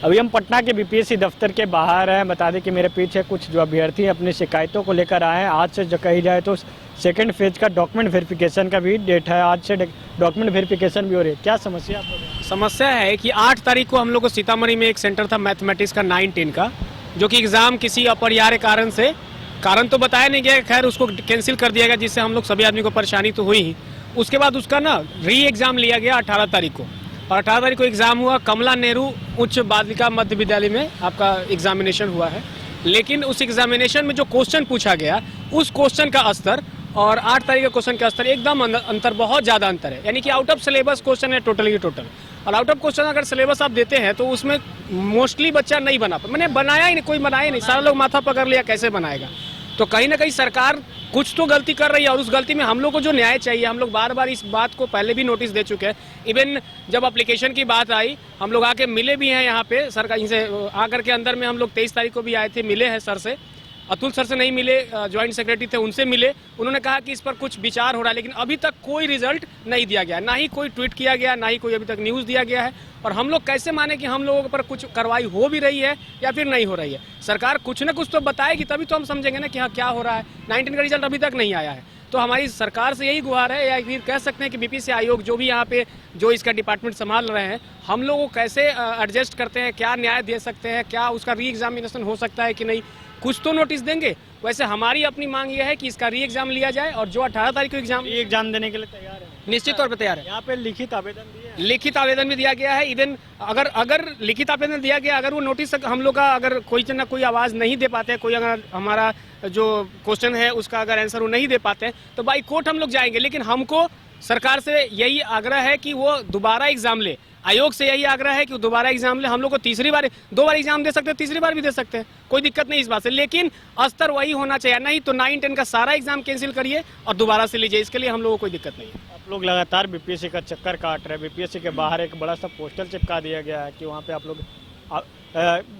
अभी हम पटना के बीपीएससी दफ्तर के बाहर हैं। बता दें कि मेरे पीछे कुछ जो अभ्यर्थी अपनी शिकायतों को लेकर आए हैं। आज से जो कही जाए तो सेकंड फेज का डॉक्यूमेंट वेरिफिकेशन का भी डेट है। आज से डॉक्यूमेंट वेरिफिकेशन भी हो रही है। क्या समस्या आप? समस्या है कि 8 तारीख को हम लोग को सीतामढ़ी में एक सेंटर था मैथमेटिक्स का 9-10 का, जो कि एग्ज़ाम किसी अपरिहार्य कारण तो बताया नहीं गया, खैर उसको कैंसिल कर दिया गया, जिससे हम लोग सभी आदमी को परेशानी तो हुई ही। उसके बाद उसका ना री एग्ज़ाम लिया गया 18 तारीख को, और 18 तारीख को एग्ज़ाम हुआ। कमला नेहरू उच्च बालिका मध्य विद्यालय में आपका एग्जामिनेशन हुआ है, लेकिन उस एग्जामिनेशन में जो क्वेश्चन पूछा गया उस क्वेश्चन का स्तर और 8 तारीख के क्वेश्चन का स्तर एकदम अंतर, बहुत ज़्यादा अंतर है। यानी कि आउट ऑफ सिलेबस क्वेश्चन है टोटल। और आउट ऑफ क्वेश्चन अगर सिलेबस आप देते हैं तो उसमें मोस्टली बच्चा नहीं बना पाए, मैंने बनाया ही नहीं, कोई बनाया ही नहीं, सारे लोग माथा पकड़ लिया कैसे बनाएगा। तो कहीं ना कहीं सरकार कुछ तो गलती कर रही है, और उस गलती में हम लोग को जो न्याय चाहिए, हम लोग बार बार इस बात को पहले भी नोटिस दे चुके हैं। इवन जब एप्लीकेशन की बात आई, हम लोग आके मिले भी हैं यहाँ पे सरकार इनसे आकर के। अंदर में हम लोग 23 तारीख को भी आए थे, मिले हैं सर से। अतुल सर से नहीं मिले, ज्वाइंट सेक्रेटरी थे, उनसे मिले। उन्होंने कहा कि इस पर कुछ विचार हो रहा है, लेकिन अभी तक कोई रिजल्ट नहीं दिया गया, ना ही कोई ट्वीट किया गया, ना ही कोई अभी तक न्यूज़ दिया गया है। और हम लोग कैसे माने कि हम लोगों पर कुछ कार्रवाई हो भी रही है या फिर नहीं हो रही है? सरकार कुछ ना कुछ तो बताएगी, तभी तो हम समझेंगे ना कि हाँ क्या हो रहा है। 19 का रिजल्ट अभी तक नहीं आया है, तो हमारी सरकार से यही गुहार है, या फिर कह सकते हैं कि बीपीएससी आयोग जो भी यहाँ पे जो इसका डिपार्टमेंट संभाल रहे हैं, हम लोगों को कैसे एडजस्ट करते हैं, क्या न्याय दे सकते हैं, क्या उसका री एग्जामिनेशन हो सकता है कि नहीं, कुछ तो नोटिस देंगे। वैसे हमारी अपनी मांग यह है कि इसका री एग्जाम लिया जाए, और जो 18 तारीख को एग्जाम देने के लिए तैयार है, निश्चित तौर पर तैयार है। यहाँ पे लिखित आवेदन भी दिया गया है। इवन अगर लिखित आवेदन दिया गया, अगर वो नोटिस हम लोग का अगर कोई ना कोई आवाज़ नहीं दे पाते, कोई अगर हमारा जो क्वेश्चन है उसका अगर आंसर वो नहीं दे पाते, तो बाई कोर्ट हम लोग जाएंगे। लेकिन हमको सरकार से यही आग्रह है कि वो दोबारा एग्जाम ले, आयोग से यही आग्रह है कि वो दोबारा एग्जाम ले। हम लोग को 2 बार एग्जाम दे सकते हैं, तीसरी बार भी दे सकते हैं, कोई दिक्कत नहीं इस बात से, लेकिन स्तर वही होना चाहिए। नहीं तो 9-10 का सारा एग्जाम कैंसिल करिए और दोबारा से लीजिए, इसके लिए हम लोगों को कोई दिक्कत नहीं है। आप लोग लगातार बीपीएससी का चक्कर काट रहे हैं। बीपीएससी के बाहर एक बड़ा सा पोस्टर चिपका दिया गया है कि वहाँ पे आप लोग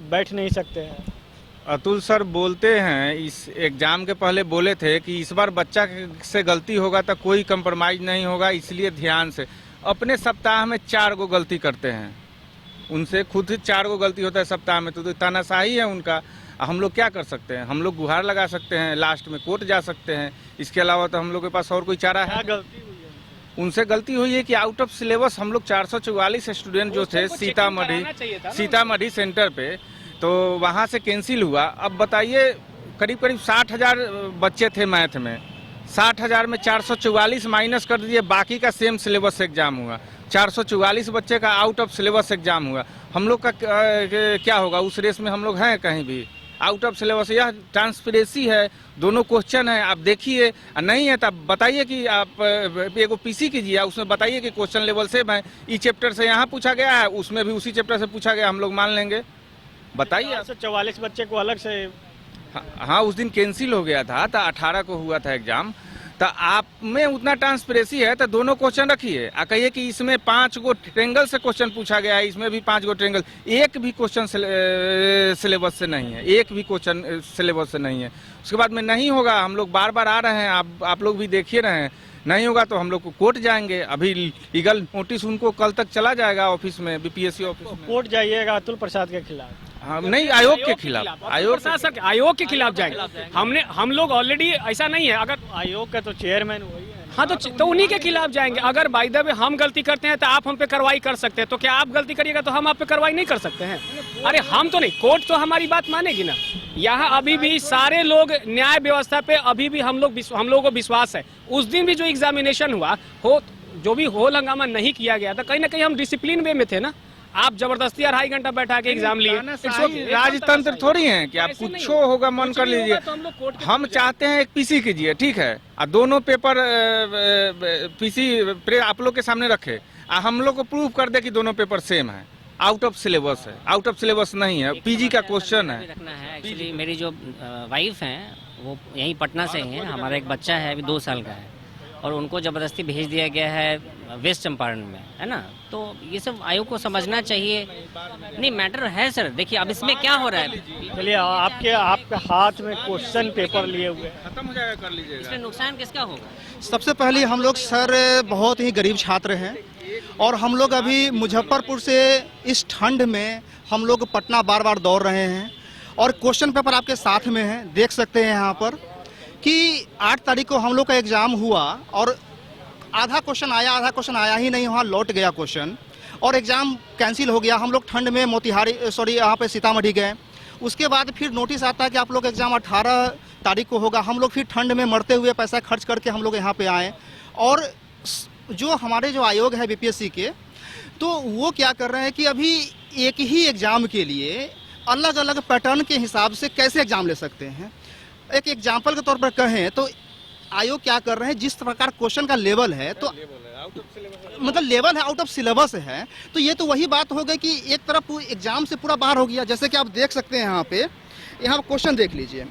बैठ नहीं सकते हैं। अतुल सर बोलते हैं, इस एग्ज़ाम के पहले बोले थे कि इस बार बच्चा से गलती होगा तो कोई कंप्रोमाइज़ नहीं होगा, इसलिए ध्यान से। अपने सप्ताह में 4 गो गलती करते हैं, उनसे खुद 4 गो गलती होता है सप्ताह में, तो तानाशाही है उनका। हम लोग क्या कर सकते हैं? हम लोग गुहार लगा सकते हैं, लास्ट में कोर्ट जा सकते हैं, इसके अलावा तो हम लोग के पास और कोई चारा है? गलती हुई है उनसे गलती हुई है कि आउट ऑफ सिलेबस हम लोग 444 स्टूडेंट जो थे सीतामढ़ी सेंटर पे, तो वहाँ से कैंसिल हुआ। अब बताइए, करीब 60,000 बच्चे थे मैथ में, 60,000 में 444 माइनस कर दीजिए, बाकी का सेम सिलेबस एग्जाम हुआ। 444 बच्चे का आउट ऑफ सिलेबस एग्जाम हुआ। हम लोग का क्या होगा? उस रेस में हम लोग हैं कहीं भी? आउट ऑफ सिलेबस, यह ट्रांसपेरेंसी है, दोनों क्वेश्चन है, आप देखिए। नहीं है तो आप बताइए कि आप एगो पीसी कीजिए, उसमें बताइए कि क्वेश्चन लेवल सेम है, ई चैप्टर से यहाँ पूछा गया है, उसमें भी उसी चैप्टर से पूछा गया, हम लोग मान लेंगे। बताइए। 44 बच्चे को अलग से हाँ, उस दिन कैंसिल हो गया था, तो 18 को हुआ था एग्जाम। तो आप में उतना ट्रांसपेरेंसी है तो दोनों क्वेश्चन रखिए, और कहिए कि इसमें 5 गो ट्रेंगल से क्वेश्चन पूछा गया है, इसमें भी 5 गो ट्रेंगल, एक भी क्वेश्चन सिलेबस से नहीं है, एक भी क्वेश्चन सिलेबस से नहीं है। उसके बाद में नहीं होगा, हम लोग बार बार आ रहे हैं, आप लोग भी देखिए रहे हैं, नहीं होगा तो हम लोग को कोर्ट जाएंगे। अभी लीगल नोटिस उनको कल तक चला जाएगा ऑफिस में, बीपीएससी ऑफिस में। कोर्ट जाइएगा अतुल प्रसाद के खिलाफ? हाँ, नहीं, आयोग के खिलाफ, आयोग के खिलाफ जाएंगे। हम लोग ऑलरेडी, ऐसा नहीं है, अगर आयोग का तो चेयरमैन वही है। हाँ, तो उन्हीं के खिलाफ जाएंगे। अगर बाय द वे हम गलती करते हैं तो आप हम पे कार्रवाई कर सकते हैं, तो क्या आप गलती करिएगा तो हम आप पे कार्रवाई नहीं कर सकते हैं? अरे हम तो नहीं, कोर्ट तो हमारी बात मानेगी ना। यहाँ अभी भी सारे लोग न्याय व्यवस्था पे अभी भी हम लोगों को विश्वास है। उस दिन भी जो एग्जामिनेशन हुआ हो, जो भी होल हंगामा नहीं किया गया था, कहीं ना कहीं हम डिसिप्लिन वे में थे ना। आप जबरदस्ती 2.5 घंटा बैठा के एग्जाम लिए, राजतंत्र थोड़ी है कि आप कुछ होगा मन कर लीजिए। हम चाहते हैं एक पीसी कीजिए, ठीक है, और दोनों पेपर पीसी आप लोग के सामने रखे, हम लोग को प्रूव कर दे कि दोनों पेपर सेम है, आउट ऑफ सिलेबस है, आउट ऑफ सिलेबस नहीं है, पीजी का क्वेश्चन है। रखना है एक्चुअली। मेरी जो वाइफ हैं वो यहीं पटना से ही हैं, हमारा एक बच्चा है अभी 2 साल का है, और उनको ज़बरदस्ती भेज दिया गया है वेस्ट चंपारण में, है ना। तो ये सब आयोग को समझना चाहिए। नहीं, मैटर है सर। देखिए अब इसमें क्या हो रहा है, चलिए आपके हाथ में क्वेश्चन पेपर लिए हुए, खत्म हो जाएगा, कर लीजिएगा। इसमें नुकसान किसका होगा? सबसे पहले हम लोग सर बहुत ही गरीब छात्र हैं, और हम लोग अभी मुजफ्फरपुर से इस ठंड में हम लोग पटना बार बार दौड़ रहे हैं और क्वेश्चन पेपर आपके साथ में है, देख सकते हैं यहाँ पर कि 8 तारीख को हम लोग का एग्ज़ाम हुआ और आधा क्वेश्चन आया ही नहीं, वहाँ लौट गया क्वेश्चन और एग्ज़ाम कैंसिल हो गया। हम लोग ठंड में यहाँ पे सीतामढ़ी गए। उसके बाद फिर नोटिस आता है कि आप लोग एग्ज़ाम 18 तारीख को होगा। हम लोग फिर ठंड में मरते हुए पैसा खर्च करके हम लोग यहाँ पे आए और जो हमारे जो आयोग है बीपीएससी के, तो वो क्या कर रहे हैं कि अभी एक ही एग्ज़ाम के लिए अलग अलग पैटर्न के हिसाब से कैसे एग्ज़ाम ले सकते हैं। एक एग्जाम्पल के तौर पर कहें तो आयोग क्या कर रहे हैं, जिस प्रकार क्वेश्चन का लेवल है तो मतलब लेवल है, आउट ऑफ सिलेबस है, तो ये तो वही बात हो गई कि एक तरफ एग्जाम से पूरा बाहर हो गया। जैसे कि आप देख सकते हैं यहाँ पर क्वेश्चन देख लीजिए,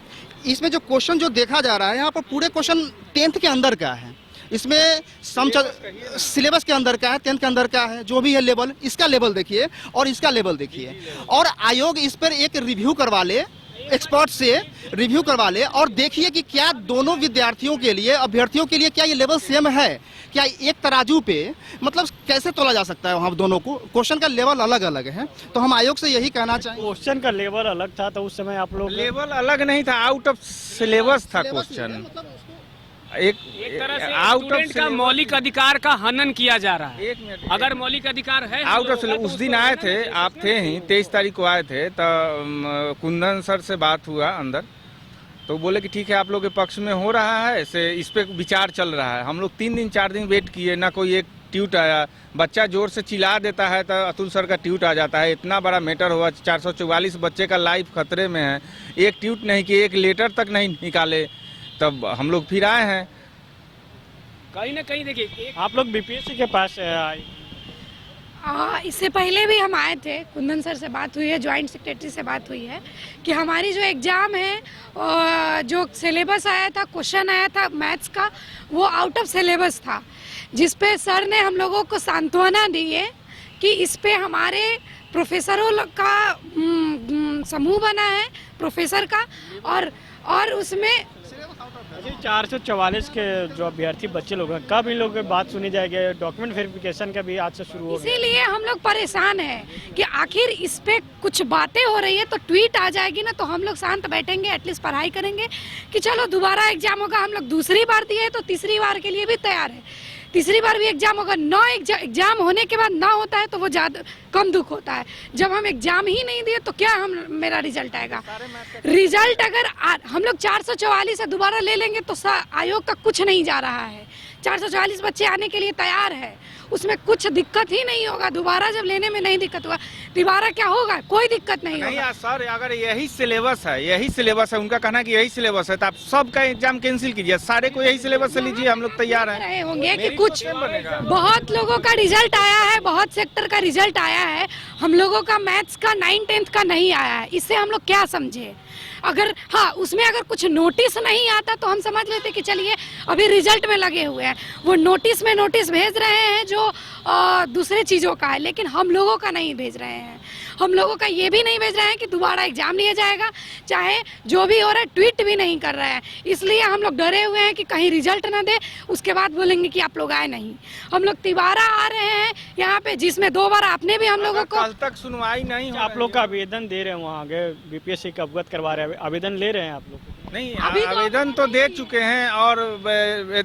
इसमें जो क्वेश्चन जो देखा जा रहा है यहाँ पर पूरे क्वेश्चन 10th के अंदर का है, इसमें सिलेबस के अंदर का है, 10th के अंदर का है, जो भी है लेवल, इसका लेवल देखिए और इसका लेवल देखिए और आयोग इस पर एक रिव्यू करवा ले, एक्सपर्ट से रिव्यू करवा ले और देखिए कि क्या दोनों विद्यार्थियों के लिए, अभ्यर्थियों के लिए क्या ये लेवल सेम है, क्या एक तराजू पे मतलब कैसे तोला जा सकता है वहाँ दोनों को। क्वेश्चन का लेवल अलग अलग है, तो हम आयोग से यही कहना चाहेंगे। क्वेश्चन का लेवल अलग था तो उस समय आप लोग लेवल अलग नहीं था, आउट ऑफ सिलेबस था क्वेश्चन। एक तरह से स्टूडेंट का मौलिक अधिकार का हनन किया जा रहा है। अगर मौलिक अधिकार है आउट ऑफ उस दिन आए थे, आप थे ही, 23 तारीख को आए थे, तो कुंदन सर से बात हुआ अंदर, तो बोले कि ठीक है आप लोग के पक्ष में हो रहा है, से इस पे विचार चल रहा है। हम लोग 3 दिन 4 दिन वेट किए, ना कोई एक ट्यूट आया। बच्चा जोर से चिल्ला देता है तो अतुल सर का ट्यूट आ जाता है। इतना बड़ा मैटर हुआ, 444 बच्चे का लाइफ खतरे में है, एक ट्यूट नहीं किए, एक लेटर तक नहीं निकाले, तब हम लोग फिर आए हैं। कहीं ना कहीं देखिए आप लोग बीपीएससी के पास आए। इससे पहले भी हम आए थे, कुंदन सर से बात हुई है, ज्वाइंट सेक्रेटरी से बात हुई है कि हमारी जो एग्ज़ाम है, जो सिलेबस आया था, क्वेश्चन आया था मैथ्स का, वो आउट ऑफ सिलेबस था, जिस पे सर ने हम लोगों को सांत्वना दी है कि इस पे हमारे प्रोफेसरों का समूह बना है, प्रोफेसर का, और उसमें 444 के जो अभ्यर्थी बच्चे लोग हैं, कब इन लोगों की बात सुनी जाएगी? डॉक्यूमेंट वेरिफिकेशन का भी आज से शुरू हो गया। इसीलिए हम लोग परेशान हैं कि आखिर इस पे कुछ बातें हो रही है तो ट्वीट आ जाएगी ना, तो हम लोग शांत बैठेंगे, एटलीस्ट पढ़ाई करेंगे कि चलो दोबारा एग्जाम होगा। हम लोग दूसरी बार दिए तो तीसरी बार के लिए भी तैयार है। तीसरी बार भी एग्जाम होगा, एग्जाम होने के बाद ना होता है तो वो ज़्यादा कम दुख होता है। जब हम एग्जाम ही नहीं दिए तो क्या मेरा रिजल्ट आएगा? रिजल्ट अगर हम लोग 444 से दोबारा ले लेंगे तो आयोग का कुछ नहीं जा रहा है। 444 बच्चे आने के लिए तैयार है, उसमें कुछ दिक्कत ही नहीं होगा। दोबारा जब लेने में नहीं दिक्कत होगा, दोबारा क्या होगा? कोई दिक्कत नहीं होगा। सर अगर यही सिलेबस है, उनका कहना है कि यही सिलेबस है, तो आप सबका एग्जाम कैंसिल कीजिए, सारे को यही सिलेबस से लीजिए, हम लोग तैयार हैं। रहे होंगे कि कुछ बहुत लोगों का रिजल्ट आया है, बहुत सेक्टर का रिजल्ट आया है, हम लोगों का मैथ्स का 9-10th का नहीं आया है। इससे हम लोग क्या समझे? अगर उसमें अगर कुछ नोटिस नहीं आता तो हम समझ लेते कि चलिए अभी रिजल्ट में लगे हुए हैं, वो नोटिस में नोटिस भेज रहे हैं जो दूसरे चीज़ों का है, लेकिन हम लोगों का नहीं भेज रहे हैं। हम लोगों का ये भी नहीं भेज रहे हैं कि दोबारा एग्जाम लिया जाएगा, चाहे जो भी हो रहा है, ट्वीट भी नहीं कर रहे हैं। इसलिए हम लोग डरे हुए हैं कि कहीं रिजल्ट ना दे, उसके बाद बोलेंगे कि आप लोग आए नहीं। हम लोग तिबारा आ रहे हैं यहाँ पे, जिसमें 2 बार आपने भी हम लोगों को कल तक सुनवाई नहीं। आप लोग का आवेदन दे रहे हैं वहाँ आगे, बीपीएससी का अवगत करवा रहे हैं, आवेदन ले रहे हैं आप लोग? नहीं, आवेदन तो दे चुके हैं और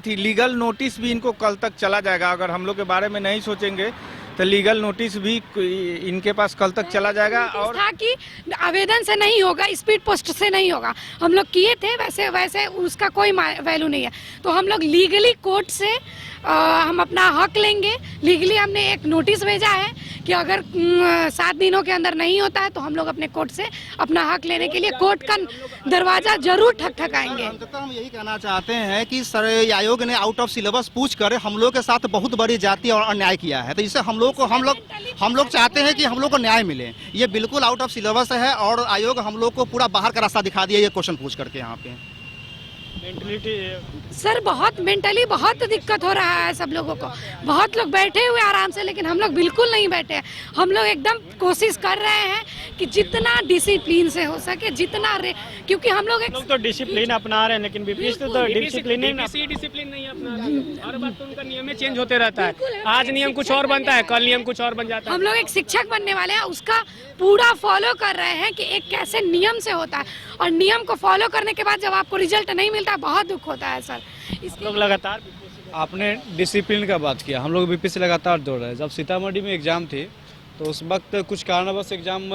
लीगल नोटिस भी इनको कल तक चला जाएगा। अगर हम लोग के बारे में नहीं सोचेंगे तो लीगल नोटिस भी इनके पास कल तक चला जाएगा। और था कि आवेदन से नहीं होगा, स्पीड पोस्ट से नहीं होगा, हम लोग किए थे, वैसे उसका कोई वैल्यू नहीं है। तो हम लोग लीगली कोर्ट से हम अपना हक लेंगे। लीगली हमने एक नोटिस भेजा है कि अगर 7 दिनों के अंदर नहीं होता है तो हम लोग अपने कोर्ट से अपना हक लेने के लिए कोर्ट का दरवाजा जरूर ठकठकाएंगे। अंततः हम यही कहना चाहते हैं कि सर आयोग ने आउट ऑफ सिलेबस पूछ कर हम लोग के साथ बहुत बड़ी जाति और अन्याय किया है, तो इससे हम लोग चाहते हैं कि हम लोग को न्याय मिले। ये बिल्कुल आउट ऑफ सिलेबस है और आयोग हम लोग को पूरा बाहर का रास्ता दिखा दिया ये क्वेश्चन पूछ करके। यहाँ पे सर बहुत मेंटली बहुत दिक्कत हो रहा है सब लोगों को। बहुत लोग बैठे हुए आराम से, लेकिन हम लोग बिल्कुल नहीं बैठे। हम लोग एकदम कोशिश कर रहे हैं कि जितना डिसिप्लिन से हो सके, क्योंकि हम लोग लोग तो डिसिप्लिन अपना रहे हैं, लेकिन बीपीएससी तो डिसिप्लिन डिसिप्लिन नहीं अपना रहा है। हर बार तो उनका नियम चेंज होते रहता है। आज नियम कुछ और बनता है, कल नियम कुछ और बन जाता है। हम लोग एक शिक्षक बनने वाले हैं, उसका पूरा फॉलो कर रहे हैं कि एक कैसे नियम से होता है, और नियम को फॉलो करने के बाद जब आपको रिजल्ट नहीं मिलता बहुत दुख होता है सर। लोग लगातार आपने डिसिप्लिन का बात किया, हम लोग बीपीएससी लगातार दौड़ रहे हैं। जब सीतामढ़ी में एग्ज़ाम थी तो उस वक्त कुछ कारणवश एग्ज़ाम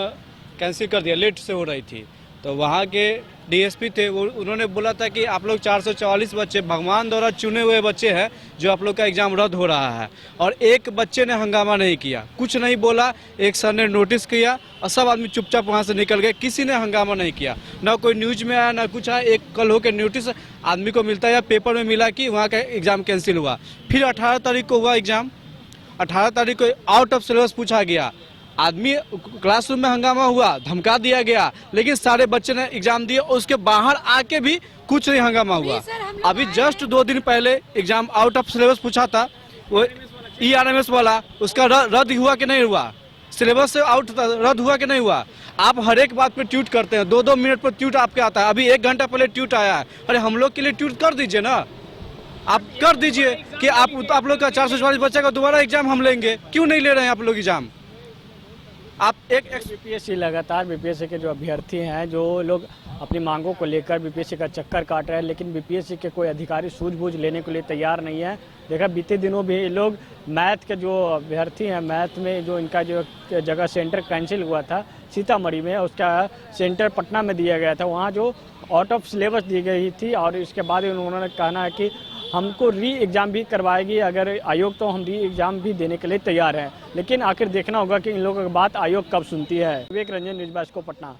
कैंसिल कर दिया, लेट से हो रही थी। तो वहाँ के डीएसपी थे, वो उन्होंने बोला था कि आप लोग 444 बच्चे भगवान द्वारा चुने हुए बच्चे हैं जो आप लोग का एग्ज़ाम रद्द हो रहा है। और एक बच्चे ने हंगामा नहीं किया, कुछ नहीं बोला। एक सर ने नोटिस किया और सब आदमी चुपचाप वहाँ से निकल गए, किसी ने हंगामा नहीं किया। ना कोई न्यूज में आया ना कुछ आया। एक कल होकर नोटिस आदमी को मिलता है या पेपर में मिला कि वहाँ का एग्ज़ाम कैंसिल हुआ। फिर 18 तारीख को हुआ एग्ज़ाम। 18 तारीख को आउट ऑफ सिलेबस पूछा गया, आदमी क्लासरूम में हंगामा हुआ, धमका दिया गया, लेकिन सारे बच्चे ने एग्जाम दिए। उसके बाहर आके भी कुछ नहीं हंगामा हुआ। अभी जस्ट 2 दिन पहले एग्जाम आउट ऑफ सिलेबस पूछा था, वो ERMS वाला, उसका रद्द हुआ कि नहीं हुआ? सिलेबस से आउट रद्द हुआ कि नहीं हुआ? आप हर एक बात पे ट्वीट करते हैं, 2-2 मिनट पर ट्वीट आपके आता है। अभी 1 घंटा पहले ट्वीट आया है। अरे हम लोग के लिए ट्वीट कर दीजिए ना, आप कर दीजिए कि आप लोग का 444 बच्चे का दोबारा एग्जाम हम लेंगे। क्यों नहीं ले रहे हैं आप लोग एग्जाम? आप एक बीपीएससी लगातार बीपीएससी के जो अभ्यर्थी हैं, जो लोग अपनी मांगों को लेकर बीपीएससी का चक्कर काट रहे हैं, लेकिन बीपीएससी के कोई अधिकारी सूझबूझ लेने के लिए तैयार नहीं है। देखा बीते दिनों भी लोग मैथ के जो अभ्यर्थी हैं, मैथ में जो इनका जो जगह सेंटर कैंसिल हुआ था सीतामढ़ी में, उसका सेंटर पटना में दिया गया था। वहाँ जो आउट ऑफ सिलेबस दी गई थी और इसके बाद उन्होंने कहना है कि हमको री एग्ज़ाम भी करवाएगी अगर आयोग, तो हम री एग्ज़ाम भी देने के लिए तैयार हैं। लेकिन आखिर देखना होगा कि इन लोगों की बात आयोग कब सुनती है। विवेक रंजन, न्यूज़ डेस्क, पटना।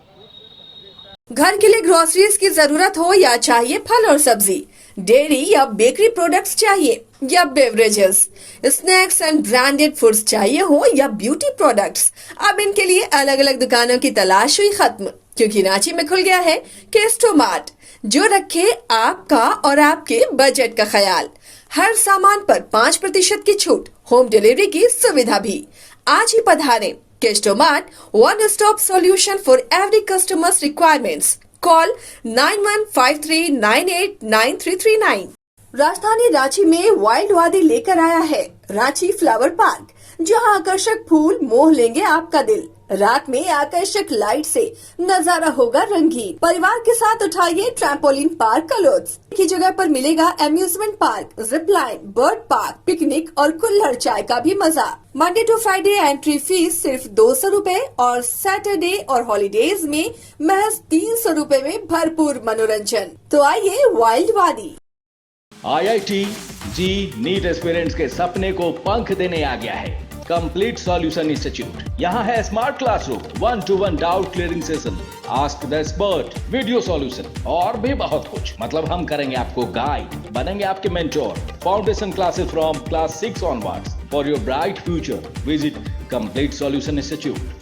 घर के लिए ग्रोसरीज की जरूरत हो या चाहिए फल और सब्जी, डेयरी या बेकरी प्रोडक्ट्स चाहिए या beverages, snacks and branded foods चाहिए हो या ब्यूटी प्रोडक्ट्स, अब इनके लिए अलग अलग दुकानों की तलाश हुई खत्म, क्योंकि रांची में खुल गया है केस्टोमार्ट, जो रखे आपका और आपके बजट का ख्याल। हर सामान पर 5% की छूट, होम डिलीवरी की सुविधा भी। आज ही पधारें। केस्टोमार्ट, one stop solution for every customers requirements. Call 9153989339। राजधानी रांची में वाइल्ड वादी लेकर आया है रांची फ्लावर पार्क, जहां आकर्षक फूल मोह लेंगे आपका दिल। रात में आकर्षक लाइट से नजारा होगा रंगीन। परिवार के साथ उठाइए ट्रैम्पोलिन पार्क का लुत्फ। की जगह पर मिलेगा amusement park, zip line, bird park, picnic और कुल्हड़ चाय का भी मजा। Monday to Friday entry fees सिर्फ 200 रूपए और सैटरडे और हॉलीडेज में महज 300 रूपए में भरपूर मनोरंजन। तो आइए वाइल्ड वादी। IIT जी नीट एस्पिरेंट्स के सपने को पंख देने आ गया है कंप्लीट सॉल्यूशन इंस्टीट्यूट। यहाँ है smart classroom, 1-to-1 doubt clearing session, ask the expert, video solution और भी बहुत कुछ। मतलब हम करेंगे आपको गाइड, बनेंगे आपके mentor. Foundation classes from class 6 onwards for your bright future. Visit complete solution institute.